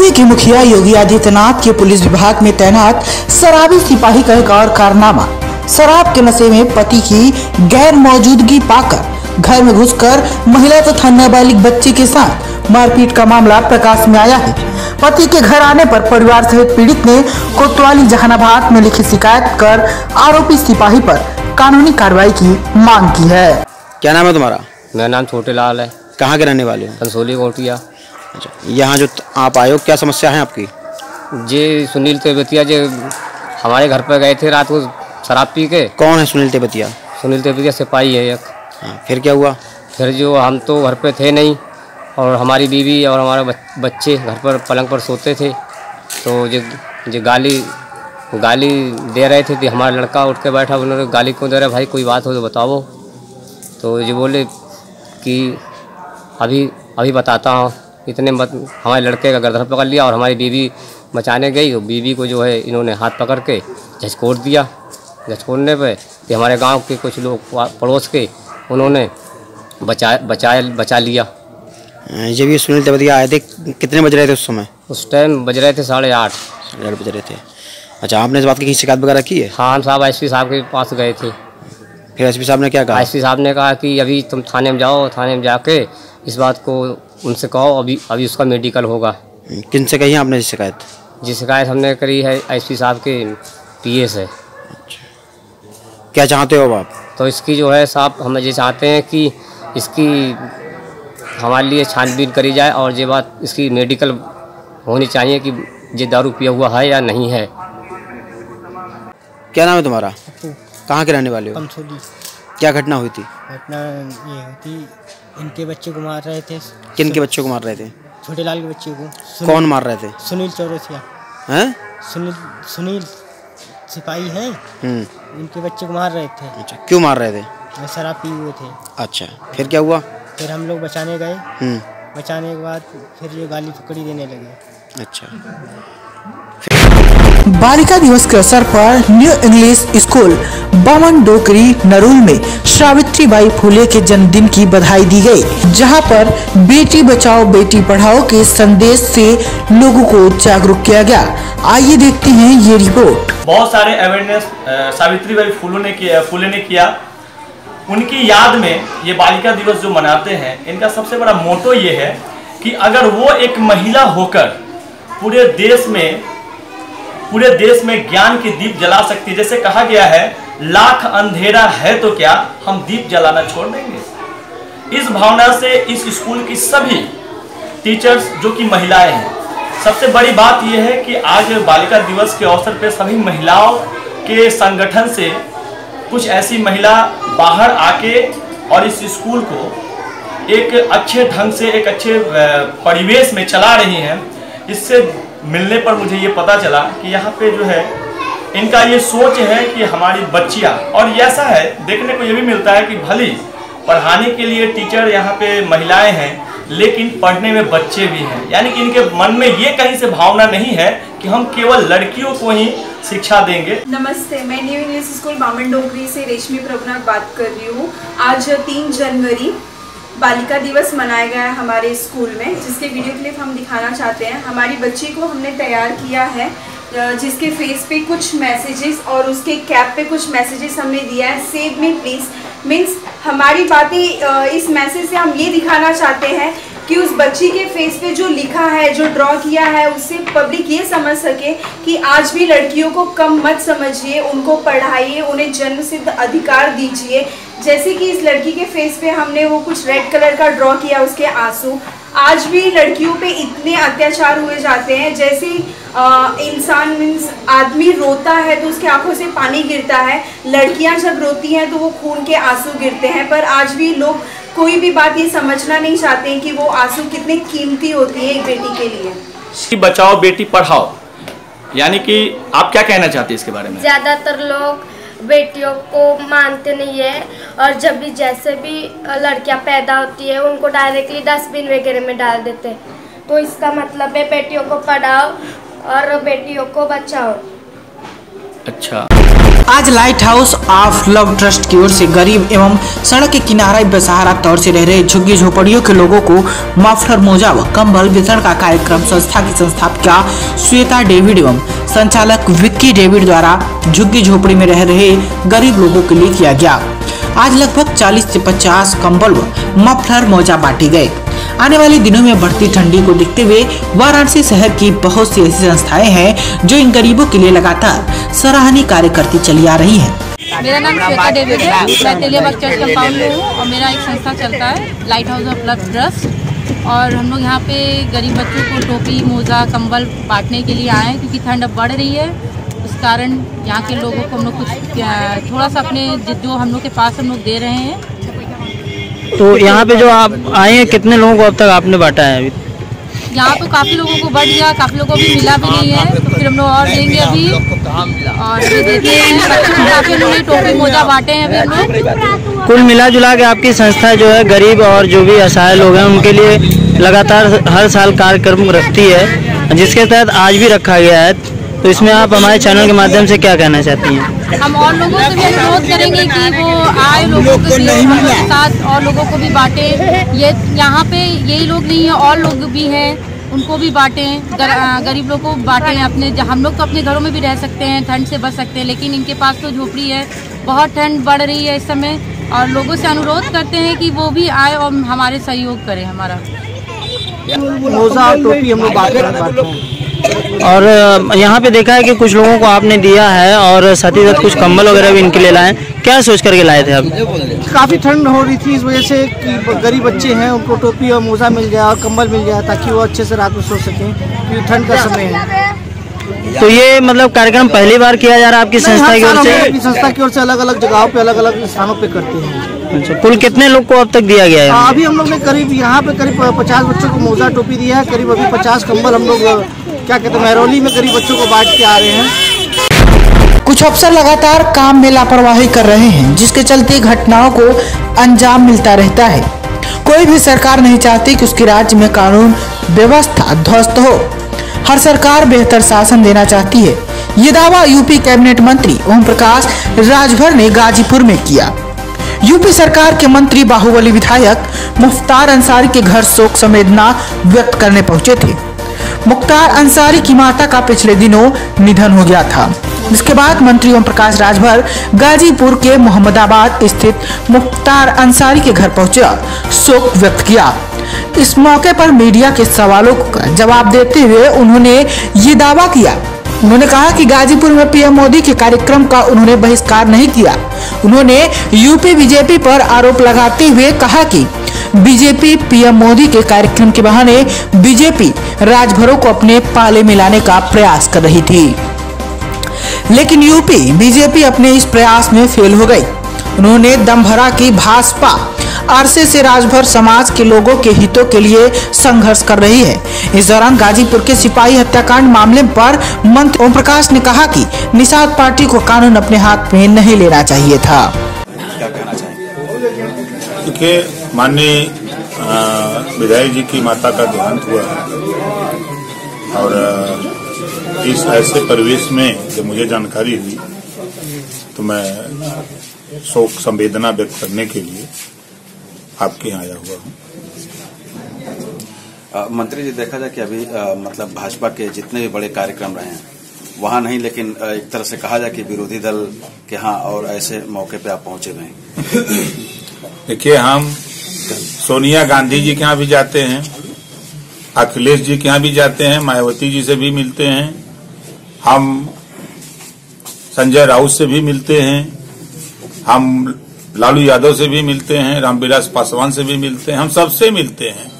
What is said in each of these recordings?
राज्य के मुखिया योगी आदित्यनाथ के पुलिस विभाग में तैनात शराबी सिपाही का एक और कारनामा। शराब के नशे में पति की गैर मौजूदगी पाकर घर में घुसकर महिला तथा नाबालिग बच्चे के साथ मारपीट का मामला प्रकाश में आया है। पति के घर आने पर परिवार सहित पीड़ित ने कोतवाली जहानाबाद में लिखित शिकायत कर आरोपी सिपाही पर कानूनी कार्रवाई की मांग की है। क्या नाम है तुम्हारा? मेरा नाम छोटे लाल है। कहाँ के रहने वाले हो? कंसोली कोटिया। अच्छा, यहाँ जो आप आए हो क्या समस्या है आपकी? जी सुनील तेबतिया जी हमारे घर पर गए थे रात को शराब पी के। कौन है सुनील तेबतिया? सुनील तेबतिया सिपाही है एक। हाँ, फिर क्या हुआ? फिर जो हम तो घर पे थे नहीं और हमारी बीवी और हमारे बच्चे घर पर पलंग पर सोते थे, तो जो गाली दे रहे थे। तो हमारा लड़का उठ के बैठा, उन्होंने गाली क्यों दे रहे भाई, कोई बात हो तो बताओ। तो ये बोले कि अभी बताता हूँ। इतने हमारे लड़के का गर्दन पकड़ लिया और हमारी बीवी बचाने गई। तो बीवी को जो है इन्होंने हाथ पकड़ के झचकोड़ दिया। झचकोड़ने पे तो हमारे गांव के कुछ लोग पड़ोस के उन्होंने बचा लिया। जब ये सुनील तेबतिया आए थे कितने बज रहे थे उस समय? उस टाइम बज रहे थे 8:30। 8:30 बज रहे थे। अच्छा, आपने इस बात की शिकायत वगैरह की है? हाँ, हम साहब एसपी साहब के पास गए थे। फिर एसपी साहब ने क्या कहा? एसपी साहब ने कहा कि अभी तुम थाने में जाओ, थाने में जाके इस बात को उनसे कहो, अभी उसका मेडिकल होगा। किन से कही आपने शिकायत? जी शिकायत हमने करी है एसपी साहब के पीए से। अच्छा, क्या चाहते हो आप? तो इसकी जो है साहब हम ये चाहते हैं कि इसकी हमारे लिए छानबीन करी जाए और ये बात इसकी मेडिकल होनी चाहिए कि ये दारू पिया हुआ है या नहीं है। क्या नाम है तुम्हारा? कहाँ के रहने वाले हो? कंसोली। क्या घटना हुई थी? घटना ये हुई थी, इनके बच्चे को मार रहे थे। किन के बच्चों को मार रहे थे? छोटे लाल के बच्चे को। कौन मार रहे थे? सुनील चौरसिया हैं? सुनील सिपाही हैं। इनके बच्चे को मार रहे थे। अच्छा, क्यों मार रहे थे? वे शराब पी हुए थे। अच्छा, फिर क्या हुआ? फिर हम लोग बचाने गए। बचाने के बाद फिर ये गाली फकड़ी देने लगे। अच्छा। बालिका दिवस के अवसर पर न्यू इंग्लिश स्कूल बमन डोकरी नरूल में सावित्रीबाई फुले के जन्मदिन की बधाई दी गई, जहां पर बेटी बचाओ बेटी पढ़ाओ के संदेश से लोगों को जागरूक किया गया। आइए देखते हैं ये रिपोर्ट। बहुत सारे अवेयरनेस सावित्रीबाई फुले ने किया। उनकी याद में ये बालिका दिवस जो मनाते हैं, इनका सबसे बड़ा मोटो ये है कि अगर वो एक महिला होकर पूरे देश में ज्ञान की दीप जला सकती है, जैसे कहा गया है लाख अंधेरा है तो क्या हम दीप जलाना छोड़ देंगे। इस भावना से इस स्कूल की सभी टीचर्स जो कि महिलाएं हैं, सबसे बड़ी बात यह है कि आज बालिका दिवस के अवसर पर सभी महिलाओं के संगठन से कुछ ऐसी महिला बाहर आके और इस स्कूल को एक अच्छे ढंग से एक अच्छे परिवेश में चला रही हैं। इससे मिलने पर मुझे ये पता चला कि यहाँ पे जो है इनका ये सोच है कि हमारी बच्चियाँ, और ऐसा है देखने को ये भी मिलता है कि भली पढ़ाने के लिए टीचर यहाँ पे महिलाएं हैं, लेकिन पढ़ने में बच्चे भी हैं। यानी कि इनके मन में ये कहीं से भावना नहीं है कि हम केवल लड़कियों को ही शिक्षा देंगे। नमस्ते, मैं न्यू इंग्लिश स्कूल बामन डोकरी से रेशमी प्रभुनाथ बात कर रही हूँ। आज 3 जनवरी बालिका दिवस मनाया गया है हमारे स्कूल में, जिसके वीडियो क्लिप हम दिखाना चाहते हैं। हमारी बच्ची को हमने तैयार किया है, जिसके फेस पे कुछ मैसेजेस और उसके कैप पे कुछ मैसेजेस हमने दिया है। सेव मी प्लीज़ मीन्स हमारी बातें इस मैसेज से हम ये दिखाना चाहते हैं कि उस बच्ची के फेस पे जो लिखा है, जो ड्रॉ किया है, उससे पब्लिक ये समझ सके कि आज भी लड़कियों को कम मत समझिए, उनको पढ़ाइए, उन्हें जन्मसिद्ध अधिकार दीजिए। जैसे कि इस लड़की के फेस पे हमने वो कुछ रेड कलर का ड्रॉ किया, उसके आंसू। आज भी लड़कियों पे इतने अत्याचार हुए जाते हैं। जैसे इंसान मीन्स आदमी रोता है तो उसकी आंखों से पानी गिरता है, लड़कियां जब रोती हैं तो वो खून के आंसू गिरते हैं। पर आज भी लोग कोई भी बात ये समझना नहीं चाहते हैं कि वो आंसू कितने कीमती होती है एक बेटी के लिए। बचाओ बेटी पढ़ाओ, यानी कि आप क्या कहना चाहते हैं इसके बारे में? ज़्यादातर लोग बेटियों को मानते नहीं है और जब भी जैसे भी लड़कियां पैदा होती है उनको डायरेक्टली डस्टबिन वगैरह में डाल देते हैं। तो इसका मतलब है बेटियों को पढ़ाओ और बेटियों को बचाओ। अच्छा, आज light house of love trust की ओर से गरीब एवं सड़क के किनारे बेसहारा तौर से रह रहे झुग्गी झोपड़ियों के लोगों को मफलर, मोजा व कंबल वितरण का कार्यक्रम संस्था की संस्थापिका श्वेता डेविड एवं संचालक विक्की डेविड द्वारा झुग्गी झोपड़ी में रह रहे गरीब लोगों के लिए किया गया। आज लगभग 40 से 50 कंबल व मफलर, मोजा बांटे गए। आने वाले दिनों में बढ़ती ठंडी को देखते हुए वाराणसी शहर की बहुत सी ऐसी संस्थाएं हैं जो इन गरीबों के लिए लगातार सराहनीय कार्य करती चली आ रही हैं। मेरा नाम श्वेता डेविड है, मैं तेलियाबाग चर्च कंपाउंड में हूँ और मेरा एक संस्था चलता है light house of love trust. और हम लोग यहाँ पे गरीब बच्चों को टोपी, मोजा, कंबल बांटने के लिए आए हैं क्योंकि ठंड अब बढ़ रही है। उस कारण यहाँ के लोगों को हम लोग कुछ थोड़ा सा अपने जो हम लोग के पास हम लोग दे रहे हैं। तो यहाँ पे जो आप आए हैं, कितने लोगों को अब तक आपने बांटा है? अभी यहाँ पे काफ़ी लोगों को बढ़ गया, काफ़ी लोगों को भी मिला भी नहीं है, तो फिर हम लोग और देंगे अभी। और ये देते हैं बच्चों को काफ़ी उन्होंने टोपी, मोजा बांटे हैं अभी हम लोग। कुल मिला जुला के आपकी संस्था जो है गरीब और जो भी असहाय लोग हैं उनके लिए लगातार हर साल कार्यक्रम रखती है, जिसके तहत आज भी रखा गया है। तो इसमें आप हमारे चैनल के माध्यम से क्या कहना चाहती हैं? हम और लोगों से भी अनुरोध करेंगे कि वो आए, लोगों के साथ और लोगों को भी बांटे। ये यहाँ पे यही लोग नहीं है, और लोग भी हैं, उनको भी बांटें, गरीब लोगों को बांटें। अपने हम लोग तो अपने घरों में भी रह सकते हैं, ठंड से बच सकते हैं, लेकिन इनके पास तो झोपड़ी है, बहुत ठंड बढ़ रही है इस समय। और लोगों से अनुरोध करते हैं कि वो भी आए और हमारे सहयोग करें। हमारा मोजा और टोपी हम लोग बांटते हैं। और यहाँ पे देखा है कि कुछ लोगों को आपने दिया है और साथ ही साथ कुछ कंबल वगैरह भी इनके लिए लाए। क्या सोच करके लाए थे आप? काफ़ी ठंड हो रही थी, इस वजह से कि गरीब बच्चे हैं उनको टोपी और मोजा मिल जाए और कंबल मिल जाए ताकि वो अच्छे से रात में सो सकें, क्योंकि ठंड का समय है। तो ये मतलब कार्यक्रम पहली बार किया जा रहा है आपकी संस्था की ओर से? संस्था की ओर से अलग अलग जगहों पे, अलग अलग स्थानों पे करते हैं। अच्छा, कुल कितने लोग को अब तक दिया गया है? अभी हम लोग ने करीब यहाँ पे करीब 50 बच्चों को मोजा टोपी दिया है। करीब अभी 50 कंबल हम लोग क्या कहते हैं महरौली में गरीब बच्चों को बांट के आ रहे हैं। कुछ अफसर लगातार काम में लापरवाही कर रहे हैं, जिसके चलते घटनाओं को अंजाम मिलता रहता है। कोई भी सरकार नहीं चाहती कि उसके राज्य में कानून व्यवस्था ध्वस्त हो। हर सरकार बेहतर शासन देना चाहती है। ये दावा यूपी कैबिनेट मंत्री ओम प्रकाश राजभर ने गाजीपुर में किया। यूपी सरकार के मंत्री बाहुबली विधायक मुख्तार अंसारी के घर शोक संवेदना व्यक्त करने पहुंचे थे। मुख्तार अंसारी की माता का पिछले दिनों निधन हो गया था। इसके बाद मंत्री ओम प्रकाश राजभर गाजीपुर के मोहम्मदाबाद स्थित मुख्तार अंसारी के घर पहुंचे और शोक व्यक्त किया। इस मौके पर मीडिया के सवालों का जवाब देते हुए उन्होंने ये दावा किया। उन्होंने कहा कि गाजीपुर में पीएम मोदी के कार्यक्रम का उन्होंने बहिष्कार नहीं किया। उन्होंने यूपी बीजेपी पर आरोप लगाते हुए कहा कि बीजेपी पीएम मोदी के कार्यक्रम के बहाने बीजेपी राजभरों को अपने पाले में लाने का प्रयास कर रही थी, लेकिन यूपी बीजेपी अपने इस प्रयास में फेल हो गई। उन्होंने दम भरा कि भाजपा अरसे से राजभर समाज के लोगों के हितों के लिए संघर्ष कर रही है। इस दौरान गाजीपुर के सिपाही हत्याकांड मामले पर मंत्री ओम प्रकाश ने कहा कि निषाद पार्टी को कानून अपने हाथ में नहीं लेना चाहिए था। क्या कहना चाहिए? देखिए, माननीय विधायक जी की माता का देहांत हुआ है और इस ऐसे परिवेश में जब मुझे जानकारी हुई तो मैं शोक संवेदना व्यक्त करने के लिए आपके यहाँ आया हुआ हूँ। मंत्री जी, देखा जाए कि अभी मतलब भाजपा के जितने भी बड़े कार्यक्रम रहे हैं वहाँ नहीं, लेकिन एक तरह से कहा जाए कि विरोधी दल के यहाँ और ऐसे मौके पे आप पहुंचे गए। देखिए, हम सोनिया गांधी जी के यहाँ भी जाते हैं, अखिलेश जी के यहाँ भी जाते हैं, मायावती जी से भी मिलते हैं, हम संजय राउत से भी मिलते हैं, हम लालू यादव से भी मिलते हैं, रामविलास पासवान से भी मिलते हैं, हम सबसे मिलते हैं।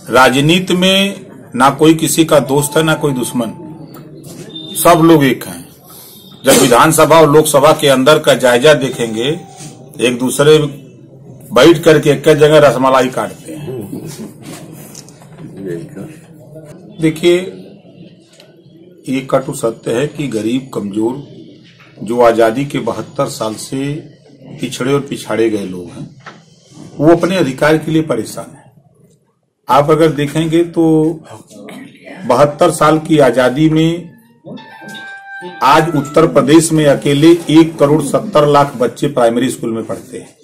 राजनीति में ना कोई किसी का दोस्त है ना कोई दुश्मन, सब लोग एक हैं। जब विधानसभा और लोकसभा के अंदर का जायजा देखेंगे, एक दूसरे बैठ करके एक जगह रसमलाई काटते हैं। देखिए, ये कटु सत्य है कि गरीब कमजोर जो आजादी के 72 साल से पिछड़े और पिछाड़े गए लोग हैं, वो अपने अधिकार के लिए परेशान हैं। आप अगर देखेंगे तो 72 साल की आजादी में आज उत्तर प्रदेश में अकेले 1,70,00,000 बच्चे प्राइमरी स्कूल में पढ़ते हैं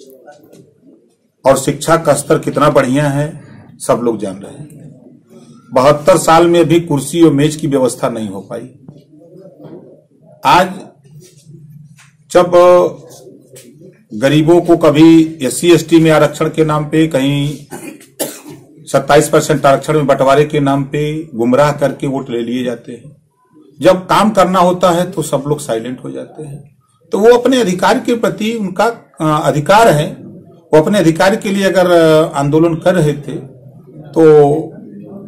और शिक्षा का स्तर कितना बढ़िया है सब लोग जान रहे हैं। 72 साल में भी कुर्सी और मेज की व्यवस्था नहीं हो पाई। आज जब गरीबों को कभी SC ST में आरक्षण के नाम पे, कहीं 27% आरक्षण में बंटवारे के नाम पे गुमराह करके वोट ले लिए जाते हैं। जब काम करना होता है तो सब लोग साइलेंट हो जाते हैं। तो वो अपने अधिकार के प्रति उनका अधिकार है, वो अपने अधिकार के लिए अगर आंदोलन कर रहे थे तो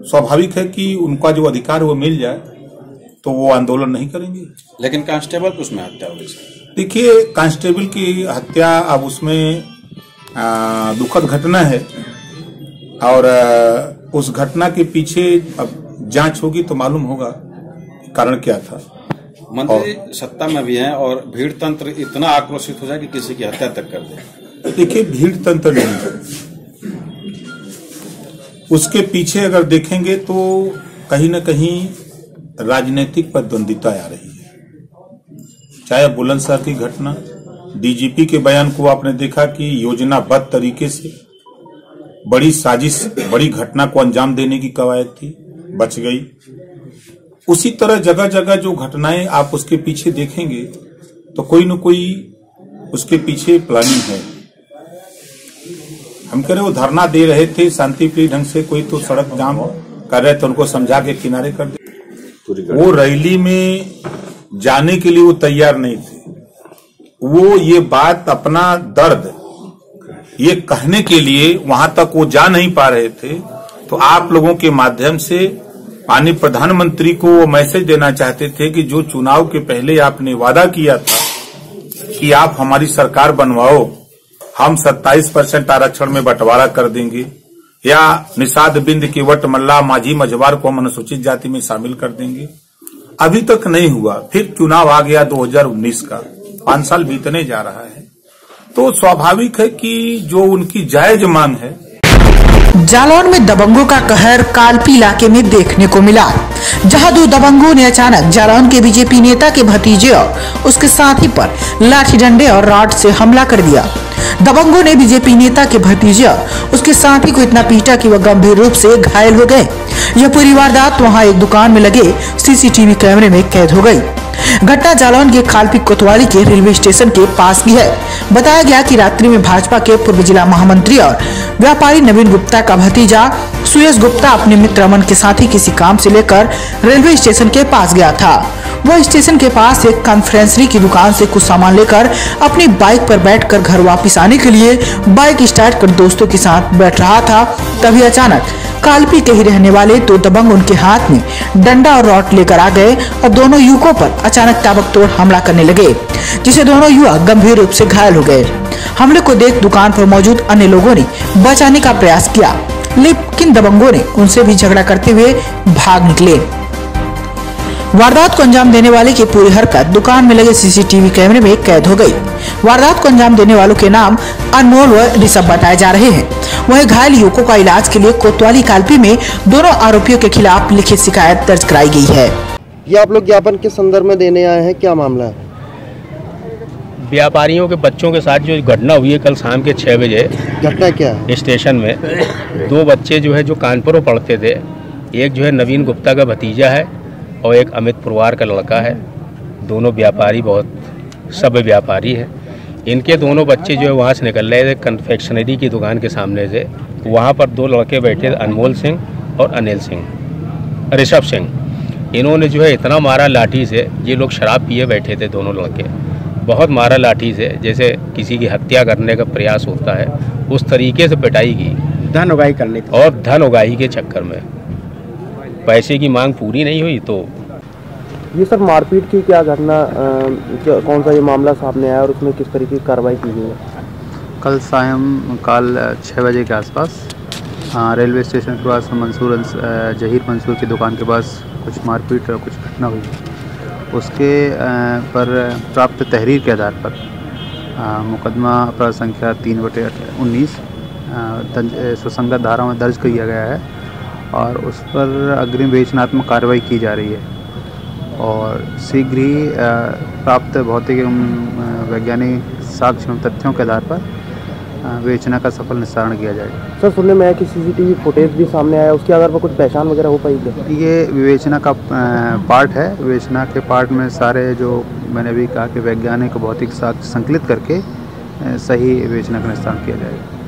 स्वाभाविक है कि उनका जो अधिकार वो मिल जाए तो वो आंदोलन नहीं करेंगे। लेकिन कांस्टेबल उसमें हत्या हो गई। देखिए, कांस्टेबल की हत्या अब उसमें दुखद घटना है और उस घटना के पीछे अब जांच होगी तो मालूम होगा कारण क्या था। मंत्री सत्ता में भी हैं और भीड़ तंत्र इतना आक्रोशित हो जाए कि किसी की हत्या तक कर दे। देखिए, भीड़ तंत्र नहीं है, उसके पीछे अगर देखेंगे तो कहीं न कहीं राजनीतिक प्रतिद्वंदिता आ रही है। चाहे बुलंदशहर की घटना, DGP के बयान को आपने देखा कि योजनाबद्ध तरीके से बड़ी साजिश, बड़ी घटना को अंजाम देने की कवायद थी, बच गई। उसी तरह जगह जगह जो घटनाएं आप उसके पीछे देखेंगे तो कोई न कोई उसके पीछे प्लानिंग है। हम कह रहे वो धरना दे रहे थे शांतिप्रिय ढंग से, कोई तो सड़क जाम कर रहे थे, उनको समझा के किनारे कर दे। वो रैली में जाने के लिए वो तैयार नहीं थे। वो ये बात अपना दर्द ये कहने के लिए वहां तक वो जा नहीं पा रहे थे। तो आप लोगों के माध्यम से माननीय प्रधानमंत्री को वो मैसेज देना चाहते थे कि जो चुनाव के पहले आपने वादा किया था कि आप हमारी सरकार बनवाओ, हम 27% आरक्षण में बंटवारा कर देंगे या निषाद बिंद केवट मल्ला माझी मझवार को हम अनुसूचित जाति में शामिल कर देंगे, अभी तक नहीं हुआ। फिर चुनाव आ गया 2019 का, 5 साल बीतने जा रहा है। तो स्वाभाविक है कि जो उनकी जायज मांग है। जालौन में दबंगों का कहर कालपी इलाके में देखने को मिला, जहां 2 दबंगों ने अचानक जालौन के बीजेपी नेता के भतीजे और उसके साथी पर लाठी डंडे और रॉड से हमला कर दिया। दबंगों ने बीजेपी नेता के भतीजे और उसके साथी को इतना पीटा कि वह गंभीर रूप से घायल हो गए। यह पूरी वारदात वहां एक दुकान में लगे CCTV कैमरे में कैद हो गई। घटना जालौन के खालपी कोतवाली के रेलवे स्टेशन के पास की है। बताया गया कि रात्रि में भाजपा के पूर्व जिला महामंत्री और व्यापारी नवीन गुप्ता का भतीजा सुयश गुप्ता अपने मित्र अमन के साथ ही किसी काम से लेकर रेलवे स्टेशन के पास गया था। वह स्टेशन के पास एक कन्फ्रेंसरी की दुकान से कुछ सामान लेकर अपनी बाइक पर बैठकर घर वापस आने के लिए बाइक स्टार्ट कर दोस्तों के साथ बैठ रहा था। तभी अचानक कालपी के ही रहने वाले 2 दबंग उनके हाथ में डंडा और रॉड लेकर आ गए और दोनों युवकों पर अचानक ताबड़तोड़ हमला करने लगे, जिसे दोनों युवक गंभीर रूप से घायल हो गए। हमले को देख दुकान पर मौजूद अन्य लोगों ने बचाने का प्रयास किया, लेकिन दबंगों ने उनसे भी झगड़ा करते हुए भाग निकले। वारदात को अंजाम देने वाले की पूरी हरकत दुकान में लगे CCTV कैमरे में कैद हो गई। वारदात को अंजाम देने वालों के नाम अनमोल व ऋषभ बताए जा रहे हैं। वहीं घायल युवकों का इलाज के लिए कोतवाली कालपी में दोनों आरोपियों के खिलाफ लिखित शिकायत दर्ज कराई गई है। ये आप लोग ज्ञापन के संदर्भ में देने आए हैं, क्या मामला है? व्यापारियों के बच्चों के साथ जो घटना हुई है कल शाम के 6 बजे, घटना क्या है? स्टेशन में 2 बच्चे जो है जो कानपुर में पढ़ते थे, एक जो है नवीन गुप्ता का भतीजा है और एक अमित पुरवार का लड़का है। दोनों व्यापारी, बहुत सभ्य व्यापारी है। इनके दोनों बच्चे जो है वहाँ से निकल रहे थे कन्फेक्शनरी की दुकान के सामने से। वहाँ पर 2 लड़के बैठे थे, अनमोल सिंह और अनिल सिंह, ऋषभ सिंह। इन्होंने जो है इतना मारा लाठी से, ये लोग शराब पिए बैठे थे दोनों लड़के, बहुत मारा लाठी से, जैसे किसी की हत्या करने का प्रयास होता है उस तरीके से पिटाई की, धन उगाही करने की। और धन उगाही के चक्कर में पैसे की मांग पूरी नहीं हुई। तो ये सर मारपीट की क्या घटना, कौन सा ये मामला सामने आया और उसमें किस तरीके की कार्रवाई की गई है? कल सायंकाल 6 बजे के आसपास रेलवे स्टेशन के पास जहीर मंसूर की दुकान के पास कुछ मारपीट और कुछ घटना हुई। उसके पर प्राप्त तहरीर के आधार पर मुकदमा अपराध संख्या 3/19 सुसंगत धारा में दर्ज किया गया है और उस पर अग्रिम विवेचनात्मक कार्रवाई की जा रही है। और शीघ्र ही प्राप्त भौतिक एवं वैज्ञानिक साक्ष्य एवं तथ्यों के आधार पर विवेचना का सफल निस्तारण किया जाएगा। सर सुनने में आया कि सीसीटीवी फुटेज भी सामने आया, उसके आधार पर कुछ पहचान वगैरह हो पाई क्या? ये विवेचना का पार्ट है। विवेचना के पार्ट में सारे जो मैंने भी कहा कि वैज्ञानिक भौतिक साक्ष्य संकलित करके सही विवेचना का निस्तारण किया जाएगा।